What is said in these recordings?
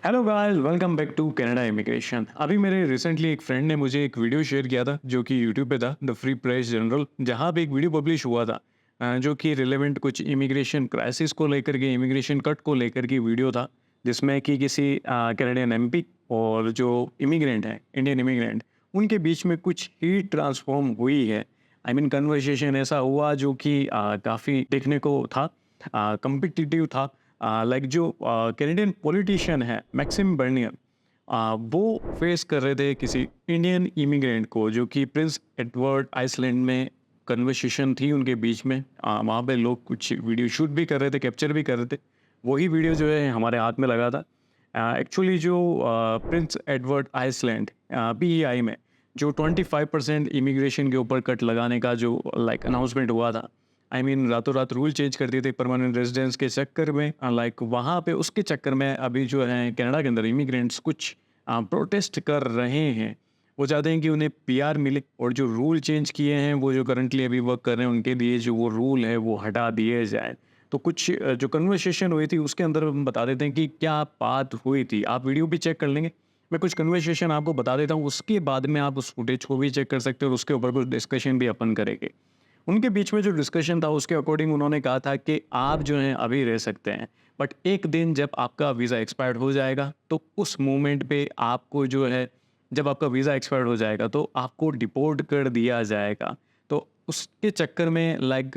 Hello guys, welcome back to Canada immigration. अभी मेरे recently एक फ्रेंड ने मुझे एक वीडियो शेयर किया था जो कि यूट्यूब पे था, द फ्री प्रेस जनरल, जहाँ पे एक वीडियो पब्लिश हुआ था जो कि रिलेवेंट कुछ इमिग्रेशन क्राइसिस को लेकर के, इमिग्रेशन कट को लेकर के वीडियो था, जिसमें कि किसी कैनेडियन एमपी और जो इमिग्रेंट है, इंडियन इमिग्रेंट, उनके बीच में कुछ हीट ट्रांसफॉर्म हुई है। आई मीन कन्वर्सेशन ऐसा हुआ जो कि काफ़ी देखने को था, कम्पिटिटिव था। लाइक जो कैनेडियन पॉलिटिशियन है मैक्सिम बर्नियर, वो फेस कर रहे थे किसी इंडियन इमिग्रेंट को, जो कि प्रिंस एडवर्ड आइसलैंड में कन्वर्सेशन थी उनके बीच में। वहाँ पे लोग कुछ वीडियो शूट भी कर रहे थे, कैप्चर भी कर रहे थे। वही वीडियो जो है हमारे हाथ में लगा था। एक्चुअली जो प्रिंस एडवर्ड आइसलैंड पीईआई में जो 25% इमिग्रेशन के ऊपर कट लगाने का जो लाइक अनाउंसमेंट हुआ था, आई मीन रातों रात रूल चेंज कर दिए थे परमानेंट रेजिडेंस के चक्कर में। लाइक वहाँ पे उसके चक्कर में अभी जो है कनाडा के अंदर इमिग्रेंट्स कुछ प्रोटेस्ट कर रहे हैं। वो चाहते हैं कि उन्हें पीआर मिले, और जो रूल चेंज किए हैं वो जो करंटली अभी वर्क कर रहे हैं उनके लिए जो वो रूल है वो हटा दिए जाए। तो कुछ जो कन्वर्सेशन हुई थी उसके अंदर हम बता देते हैं कि क्या बात हुई थी। आप वीडियो भी चेक कर लेंगे, मैं कुछ कन्वर्सेशन आपको बता देता हूँ, उसके बाद में आप उस फुटेज को भी चेक कर सकते हो और उसके ऊपर कुछ डिस्कशन भी अपन करेंगे। उनके बीच में जो डिस्कशन था उसके अकॉर्डिंग उन्होंने कहा था कि आप जो हैं अभी रह सकते हैं, बट एक दिन जब आपका वीज़ा एक्सपायर्ड हो जाएगा तो उस मोमेंट पे आपको जो है, जब आपका वीज़ा एक्सपायर्ड हो जाएगा तो आपको डिपोर्ट कर दिया जाएगा। तो उसके चक्कर में लाइक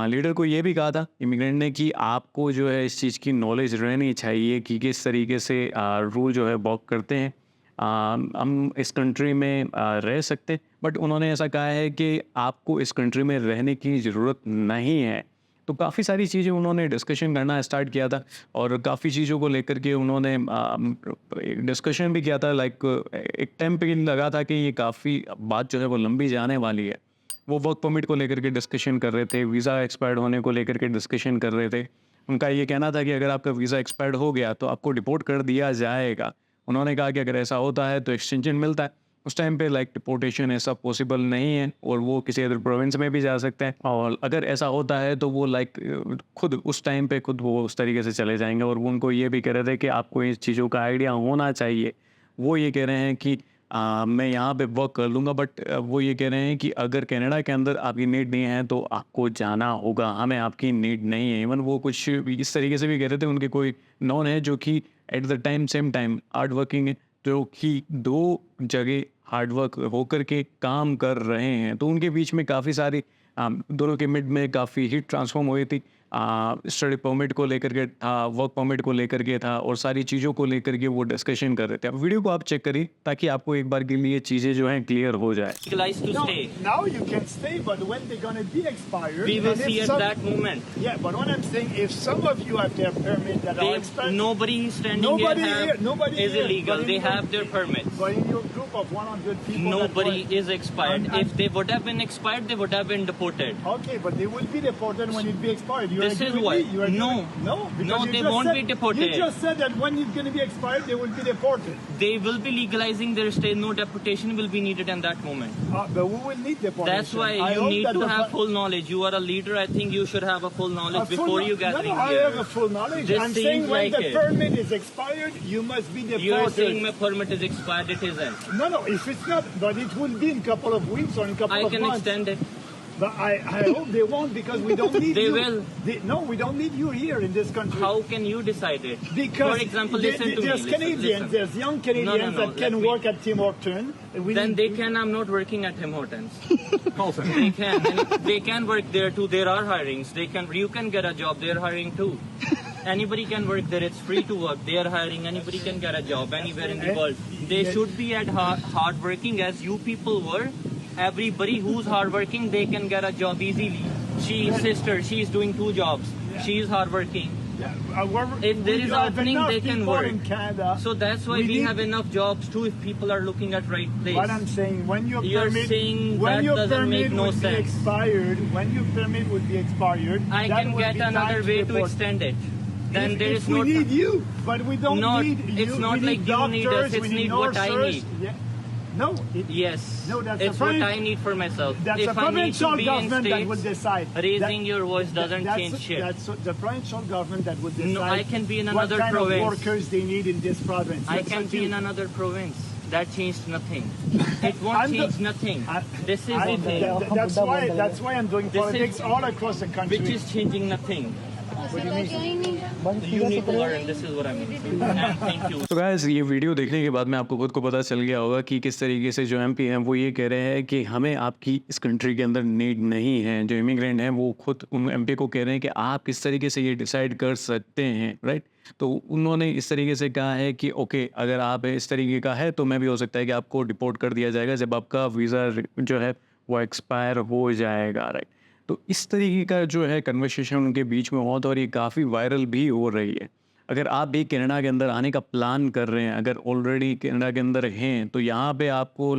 लीडर को ये भी कहा था इमिग्रेंट ने कि आपको जो है इस चीज़ की नॉलेज रहनी चाहिए कि किस तरीके से रूल जो है वर्क करते हैं। हम इस कंट्री में रह सकते, बट उन्होंने ऐसा कहा है कि आपको इस कंट्री में रहने की ज़रूरत नहीं है। तो काफ़ी सारी चीज़ें उन्होंने डिस्कशन करना स्टार्ट किया था, और काफ़ी चीज़ों को लेकर के उन्होंने डिस्कशन भी किया था। लाइक एक टाइम पे लगा था कि ये काफ़ी बात जो है वो लंबी जाने वाली है। वो वर्क परमिट को लेकर के डिस्कशन कर रहे थे, वीज़ा एक्सपायर्ड होने को लेकर के डिस्कशन कर रहे थे। उनका ये कहना था कि अगर आपका वीज़ा एक्सपायर्ड हो गया तो आपको डिपोर्ट कर दिया जाएगा। उन्होंने कहा कि अगर ऐसा होता है तो एक्सटेंशन मिलता है। उस टाइम पे लाइक डिपोर्टेशन ऐसा पॉसिबल नहीं है, और वो किसी अदर प्रोविंस में भी जा सकते हैं, और अगर ऐसा होता है तो वो लाइक खुद उस टाइम पे खुद वो उस तरीके से चले जाएंगे। और वो उनको ये भी कह रहे थे कि आपको इस चीज़ों का आइडिया होना चाहिए। वो ये कह रहे हैं कि मैं यहाँ पे वर्क कर लूँगा, बट वो ये कह रहे हैं कि अगर कनाडा के अंदर आपकी नीड नहीं है तो आपको जाना होगा, हमें आपकी नीड नहीं है। इवन वो कुछ इस तरीके से भी कह रहे थे, उनके कोई नॉन है जो कि at the time same time hard working है, जो कि दो जगह हार्ड वर्क होकर के काम कर रहे हैं। तो उनके बीच में काफ़ी सारी दोनों के मिड में काफ़ी हीट ट्रांसफॉर्म हुई थी। स्टडी परमिट को लेकर के था, वर्क परमिट को लेकर के था, और सारी चीज़ों को लेकर के वो डिस्कशन कर रहे थे। अब वीडियो को आप चेक करिए ताकि आपको एक बार के लिए चीज़ें जो हैं क्लियर हो जाए। Legalized to No, stay. now you can stay, but when they're going to be expired, We will and if see at some- that moment. Yeah, but what I'm saying, if some of you have their permit that are expired, Nobody standing Nobody here, here, nobody is here, illegal. but in They your- have their permits. but in your group of 100 people, Nobody that is expired. And- If they would have been expired, they would have been deported. okay, but they will be deported when it be expired. You This agree is with what- me? You agree no. with- no, because No, you they just won't said- be deported. You just said that when it's going to be expired, they will be deported. They will be legalizing their stay. No deportation will be needed in that moment. But we will need deportation. That's why I you hope need that to the- have full knowledge. You are a leader. I think you should have a full knowledge a full before you kno- gathering no, I here. have a full knowledge. This I'm saying seems when like the it. permit is expired, you must be deported. You are saying my permit is expired. It isn't. No, no, if it's not, but it will be in a couple of weeks or in a couple I of can months. extend it. But I hope they won't, because we don't need They you. will. No, we don't need you here in this country. How can you decide it? Because For example, listen to me. there's Canadians, Listen. there's young Canadians no, that can let me- work at Tim Horton. We Then need- they can. I'm not working at Tim Hortons. They can. And they can work there too. There are hirings. They can. You can get a job. They're hiring too. Anybody can work there. It's free to work. They are hiring. Anybody can get a job anywhere in the world. They should be at hard working as you people were. Everybody who's hard working, they can get a job easily. She's sister. She's doing 2 jobs. She's hard working. If there is opening, they can work. In Canada, So that's why we have enough jobs too. If people are looking at right place. What I'm saying, when your You're permit, saying when that your doesn't permit make no would be sense. expired, when your permit would be expired, I that can would get be another time way to deport. extend it. Then if, there if is we no. need you, but we don't Not- need you. it's not we like need you need doctors, us, it's we need need what I nurses. need. Yeah. No. Yes. No, that's it's a what French- I need for myself. That's If the I need to provincial be in government that will States, decide. raising your voice doesn't That's- change shit. That's the provincial government that would decide. No, I can be in what another kind province. of workers they need in this province. I That's can what be you- in another province. That changed nothing. It won't I'm the- change nothing. This is I- the thing. that's why I'm doing This is- politics all across the country. Which is changing nothing. You need to learn. This is what I mean. And thank you. तो guys ये video देखने के बाद में आपको खुद को पता चल गया होगा कि किस तरीके से जो एमपी हैं वो ये कह रहे हैं कि हमें आपकी इस कंट्री के अंदर नीड नहीं है। जो इमिग्रेंट हैं वो खुद उन एमपी को कह रहे हैं कि आप किस तरीके से ये डिसाइड कर सकते हैं, राइट। तो उन्होंने इस तरीके से कहा है कि ओके अगर आप इस तरीके का है तो मैं भी हो सकता है कि आपको डिपोर्ट कर दिया जाएगा जब आपका वीज़ा जो है वो एक्सपायर हो जाएगा, राइट। तो इस तरीके का जो है कन्वर्सेशन उनके बीच में हुआ था और ये काफ़ी वायरल भी हो रही है। अगर आप भी कनाडा के अंदर आने का प्लान कर रहे हैं, अगर ऑलरेडी कनाडा के अंदर हैं, तो यहाँ पे आपको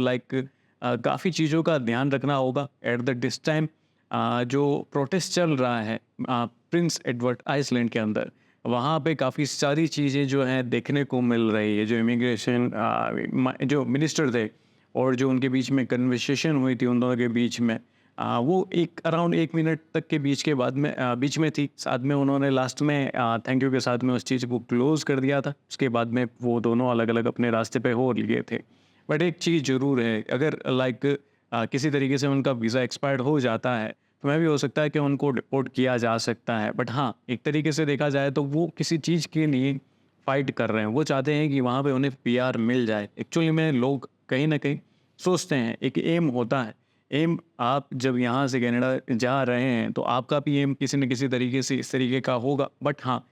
काफ़ी चीज़ों का ध्यान रखना होगा। एट द दिस टाइम जो प्रोटेस्ट चल रहा है प्रिंस एडवर्ड आइसलैंड के अंदर, वहाँ पे काफ़ी सारी चीज़ें जो हैं देखने को मिल रही है। जो इमिग्रेशन जो मिनिस्टर थे और जो उनके बीच में कन्वर्सेशन हुई थी उन दोनों के बीच में, वो एक अराउंड 1 मिनट तक के बीच में थी। साथ में उन्होंने लास्ट में थैंक यू के साथ में उस चीज़ को क्लोज़ कर दिया था। उसके बाद में वो दोनों अलग अलग अपने रास्ते पे हो लिए थे। बट एक चीज़ ज़रूर है, अगर किसी तरीके से उनका वीज़ा एक्सपायर्ड हो जाता है तो मैं भी हो सकता है कि उनको डिपोर्ट किया जा सकता है। बट हाँ, एक तरीके से देखा जाए तो वो किसी चीज़ के लिए फ़ाइट कर रहे हैं। वो चाहते हैं कि वहाँ पे उन्हें पीआर मिल जाए। एक्चुअली में लोग कहीं ना कहीं सोचते हैं, एक एम होता है। एम आप जब यहाँ से कनाडा जा रहे हैं तो आपका भी एम किसी न किसी तरीके से इस तरीके का होगा। बट हाँ,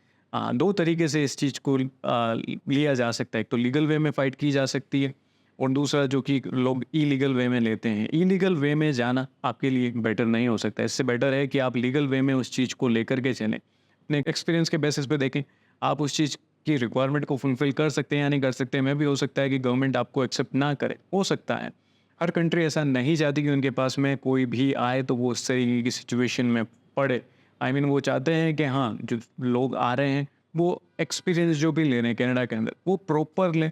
2 तरीके से इस चीज़ को लिया जा सकता है। एक तो लीगल वे में फ़ाइट की जा सकती है और दूसरा जो कि लोग इलीगल वे में लेते हैं। इलीगल वे में जाना आपके लिए बेटर नहीं हो सकता। इससे बेटर है कि आप लीगल वे में उस चीज़ को लेकर के चलें। अपने एक्सपीरियंस के बेसिस पे देखें, आप उस चीज़ की रिक्वायरमेंट को फुलफ़िल कर सकते हैं या नहीं कर सकते हैं। मैं भी हो सकता है कि गवर्नमेंट आपको एक्सेप्ट ना करे, हो सकता है। हर कंट्री ऐसा नहीं चाहती कि उनके पास में कोई भी आए तो वो उस तरीके की सिचुएशन में पड़े। वो चाहते हैं कि हाँ, जो लोग आ रहे हैं वो एक्सपीरियंस जो भी ले रहे हैं कनाडा के अंदर वो प्रॉपर लें,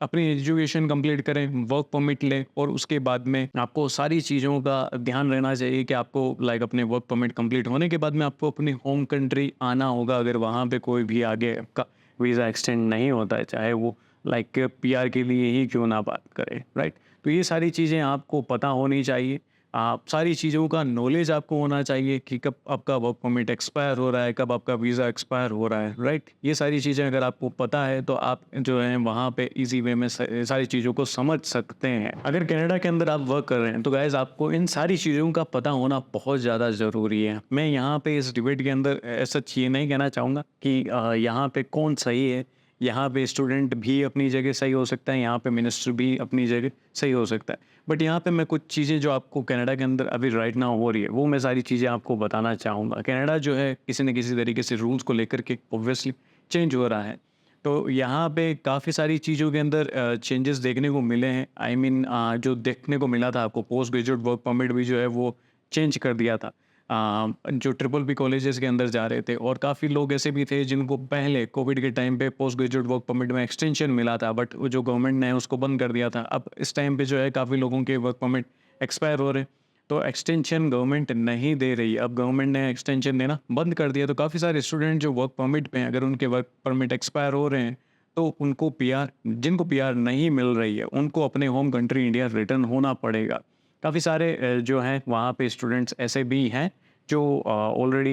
अपनी एजुकेशन कंप्लीट करें, वर्क परमिट लें और उसके बाद में आपको सारी चीज़ों का ध्यान रहना चाहिए कि आपको अपने वर्क परमिट कंप्लीट होने के बाद में आपको अपनी होम कंट्री आना होगा। अगर वहाँ पे कोई भी आगे आपका वीज़ा एक्सटेंड नहीं होता है, चाहे वो पीआर के लिए ही क्यों ना बात करें, राइट। तो ये सारी चीज़ें आपको पता होनी चाहिए। आप सारी चीज़ों का नॉलेज आपको होना चाहिए कि कब आपका वर्क परमिट एक्सपायर हो रहा है, कब आपका वीज़ा एक्सपायर हो रहा है, राइट। ये सारी चीज़ें अगर आपको पता है तो आप जो है वहाँ पे इजी वे में सारी चीज़ों को समझ सकते हैं। अगर कनाडा के अंदर आप वर्क कर रहे हैं तो गाइस आपको इन सारी चीज़ों का पता होना बहुत ज़्यादा ज़रूरी है। मैं यहाँ पे इस डिबेट के अंदर ऐसा ये नहीं कहना चाहूँगा कि यहाँ पे कौन सही है। यहाँ पे स्टूडेंट भी अपनी जगह सही हो सकता है, यहाँ पे मिनिस्टर भी अपनी जगह सही हो सकता है। बट यहाँ पे मैं कुछ चीज़ें जो आपको कनाडा के अंदर अभी राइट नाउ हो रही है वो मैं सारी चीज़ें आपको बताना चाहूँगा। कनाडा जो है किसी न किसी तरीके से रूल्स को लेकर के ऑब्वियसली चेंज हो रहा है। तो यहाँ पे काफ़ी सारी चीज़ों के अंदर चेंजेस देखने को मिले हैं। जो देखने को मिला था आपको, पोस्ट ग्रेजुएट वर्क परमिट भी जो है वो चेंज कर दिया था। जो ट्रिपल बी कॉलेजेस के अंदर जा रहे थे और काफ़ी लोग ऐसे भी थे जिनको पहले कोविड के टाइम पे पोस्ट ग्रेजुएट वर्क परमिट में एक्सटेंशन मिला था, बट जो गवर्नमेंट ने उसको बंद कर दिया था। अब इस टाइम पे जो है काफ़ी लोगों के वर्क परमिट एक्सपायर हो रहे हैं, तो एक्सटेंशन गवर्नमेंट नहीं दे रही। अब गवर्नमेंट ने एक्सटेंशन देना बंद कर दिया, तो काफ़ी सारे स्टूडेंट जो वर्क परमिट पे हैं, अगर उनके वर्क परमिट एक्सपायर हो रहे हैं तो उनको जिनको पीआर नहीं मिल रही है उनको अपने होम कंट्री इंडिया रिटर्न होना पड़ेगा। काफ़ी सारे जो हैं वहाँ पे स्टूडेंट्स ऐसे भी हैं जो ऑलरेडी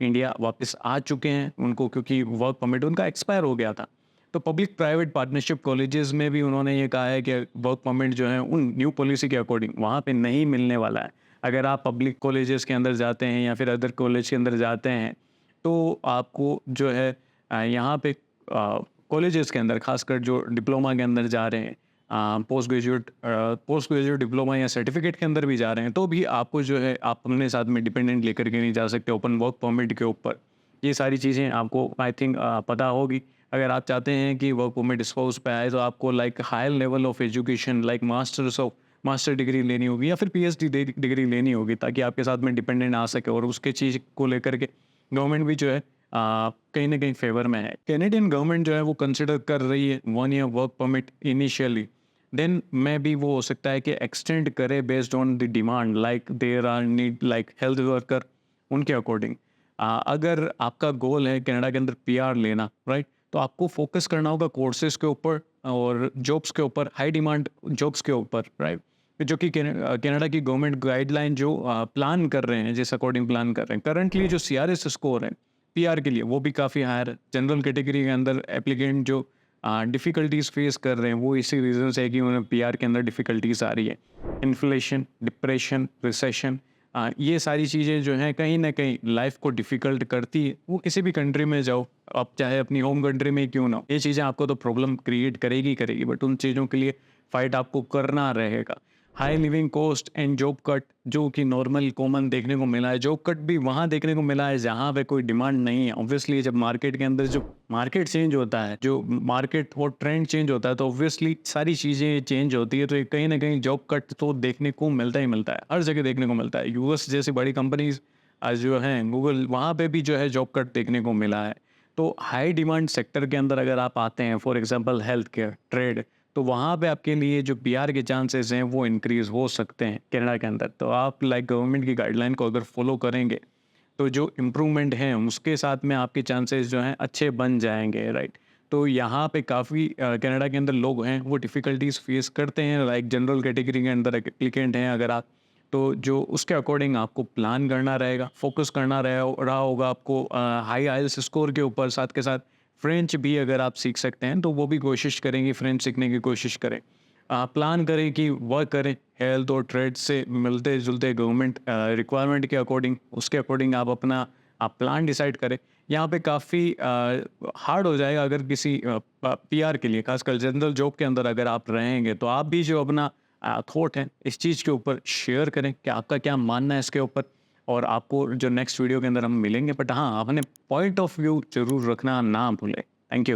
इंडिया वापस आ चुके हैं, उनको क्योंकि वर्क परमिट उनका एक्सपायर हो गया था। तो पब्लिक प्राइवेट पार्टनरशिप कॉलेजेस में भी उन्होंने ये कहा है कि वर्क परमिट जो है उन न्यू पॉलिसी के अकॉर्डिंग वहाँ पे नहीं मिलने वाला है। अगर आप पब्लिक कॉलेजेस के अंदर जाते हैं या फिर अदर कॉलेज के अंदर जाते हैं तो आपको जो है यहाँ पे कॉलेजेस के अंदर, खासकर जो डिप्लोमा के अंदर जा रहे हैं, पोस्ट ग्रेजुएट डिप्लोमा या सर्टिफिकेट के अंदर भी जा रहे हैं, तो भी आपको जो है आप अपने साथ में डिपेंडेंट लेकर के नहीं जा सकते ओपन वर्क परमिट के ऊपर। ये सारी चीज़ें आपको आई थिंक पता होगी। अगर आप चाहते हैं कि वर्क परमिट स्पाउस पे आए तो आपको higher level of education master degree लेनी होगी या फिर पीएचडी डिग्री लेनी होगी, ताकि आपके साथ में डिपेंडेंट आ सके। और उसके चीज़ को लेकर के गवर्नमेंट भी जो है कहीं ना कहीं फेवर में है। कैनेडियन गवर्नमेंट जो है वो कंसिडर कर रही है 1 year work permit initially, then may be वो हो सकता है कि एक्सटेंड करे based on the demand, like there are need like health worker, उनके अकॉर्डिंग। अगर आपका गोल है कनाडा के अंदर पीआर लेना, राइट, तो आपको फोकस करना होगा कोर्सेज के ऊपर और जॉब्स के ऊपर, हाई डिमांड जॉब्स के ऊपर, राइट, जो कि कनाडा की गवर्नमेंट गाइडलाइन जो प्लान कर रहे हैं, जिस अकॉर्डिंग प्लान कर रहे हैं। करंटली जो CRS स्कोर है पीआर के लिए वो भी काफ़ी हायर है। जनरल कैटेगरी के अंदर एप्लीकेंट जो डिफ़िकल्टीज फेस कर रहे हैं वो इसी रीज़न से है कि उन्हें पीआर के अंदर डिफ़िकल्टीज आ रही है। इन्फ्लेशन, डिप्रेशन, रिसेशन, ये सारी चीज़ें जो हैं कहीं ना कहीं लाइफ को डिफ़िकल्ट करती है। वो किसी भी कंट्री में जाओ, आप चाहे अपनी होम कंट्री में ही क्यों ना हो, ये चीज़ें आपको तो प्रॉब्लम क्रिएट करेगी करेगी, बट उन चीज़ों के लिए फ़ाइट आपको करना रहेगा। High living cost and job cut जो कि नॉर्मल कॉमन देखने को मिला है, जॉब कट भी वहाँ देखने को मिला है जहाँ पे कोई डिमांड नहीं है। ऑब्वियसली जब मार्केट के अंदर जो मार्केट चेंज होता है, जो मार्केट और ट्रेंड चेंज होता है, तो ऑब्वियसली सारी चीज़ें चेंज होती है। तो ये कहीं ना कहीं जॉब कट तो देखने को मिलता ही मिलता है, हर जगह देखने को मिलता है। यूएस जैसी बड़ी कंपनीज जो हैं गूगल, वहाँ पे भी जो है जॉब कट देखने को मिला है। तो हाई डिमांड सेक्टर के अंदर अगर आप आते हैं, for example health care, trade, तो वहाँ पे आपके लिए जो पीआर के चांसेस हैं वो इंक्रीज़ हो सकते हैं कनाडा के अंदर। तो आप लाइक गवर्नमेंट की गाइडलाइन को अगर फॉलो करेंगे तो जो इम्प्रूवमेंट है उसके साथ में आपके चांसेस जो हैं अच्छे बन जाएंगे, राइट। तो यहाँ पे काफ़ी कनाडा के अंदर लोग हैं वो डिफ़िकल्टीज फेस करते हैं, लाइक जनरल कैटेगरी के अंदर एप्लीकेंट हैं अगर आप, तो जो उसके अकॉर्डिंग आपको प्लान करना रहेगा, फोकस करना रहा होगा आपको हाई आइल्स स्कोर के ऊपर। साथ के साथ फ्रेंच भी अगर आप सीख सकते हैं तो वो भी कोशिश करेंगे, फ्रेंच सीखने की कोशिश करें। प्लान करें कि वर्क करें हेल्थ और ट्रेड से मिलते जुलते गवर्नमेंट रिक्वायरमेंट के अकॉर्डिंग, उसके अकॉर्डिंग आप अपना आप प्लान डिसाइड करें। यहाँ पे काफ़ी हार्ड हो जाएगा अगर किसी पीआर के लिए, खासकर जनरल जॉब के अंदर अगर आप रहेंगे, तो आप भी जो अपना थॉट है इस चीज़ के ऊपर शेयर करें कि आपका क्या मानना है इसके ऊपर। और आपको जो नेक्स्ट वीडियो के अंदर हम मिलेंगे, बट हाँ, अपने पॉइंट ऑफ व्यू जरूर रखना ना भूलें। Thank you.